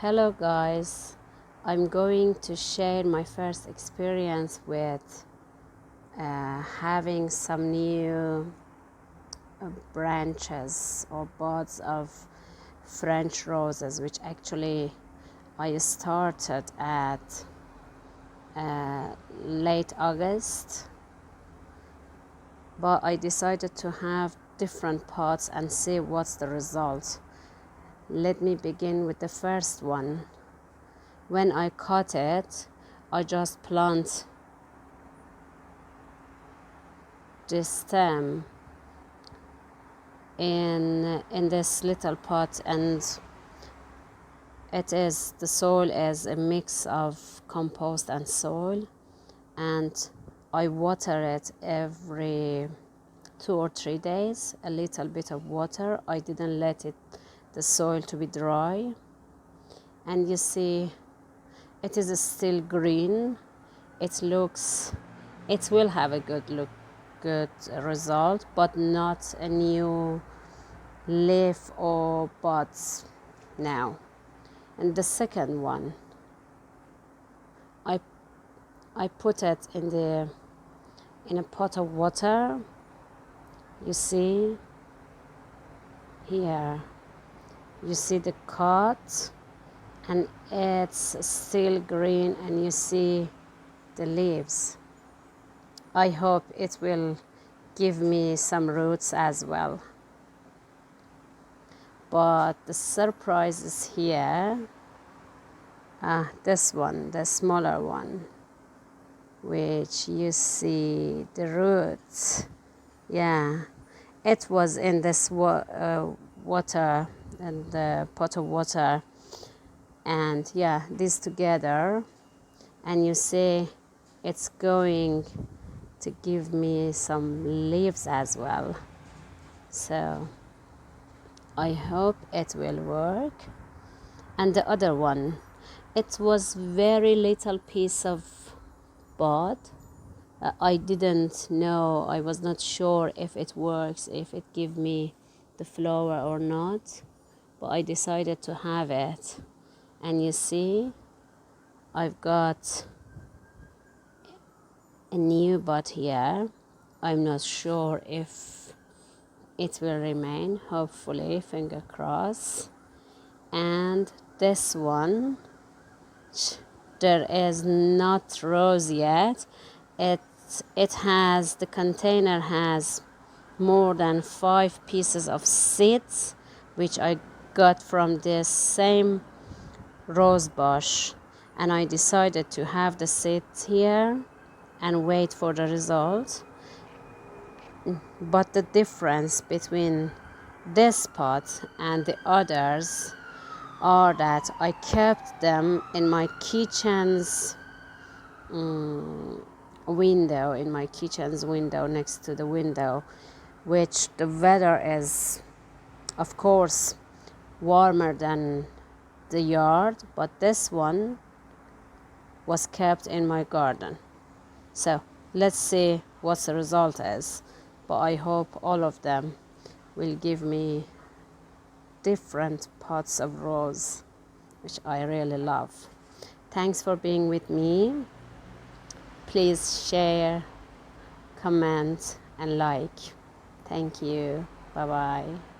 Hello guys, I'm going to share my first experience with having some new branches or buds of French roses, which actually I started at late August, but I decided to have different pots and see what's the result. Let me begin with the first one. When I cut it, I just plant the stem in this little pot, and the soil is a mix of compost and soil, and I water it every 2 or 3 days, a little bit of water. I didn't let the soil to be dry, and you see it is still green. It will have a good result, but not a new leaf or buds now. And the second one, I put it in a pot of water. You see here, you see the cut, and it's still green, and you see the leaves. I hope it will give me some roots as well. But the surprise is here. This one, the smaller one, which you see the roots. Yeah, it was in this water, and the pot of water, and yeah, these together, and you see it's going to give me some leaves as well. So I hope it will work. And the other one, it was very little piece of bud. I didn't know, I was not sure if it works, if it give me the flower or not, but I decided to have it. And you see, I've got a new bud here. I'm not sure if it will remain, hopefully, finger crossed. And this one, there is not rose yet. The container has more than 5 pieces of seeds, which I got from this same rose bush, and I decided to have the seeds here and wait for the result. But the difference between this pot and the others are that I kept them in my kitchen's window, next to the window, which the weather is, of course, warmer than the yard, but this one was kept in my garden. So let's see what the result is, but I hope all of them will give me different pots of rose, which I really love. Thanks for being with me. Please share, comment, and like. Thank you. Bye bye.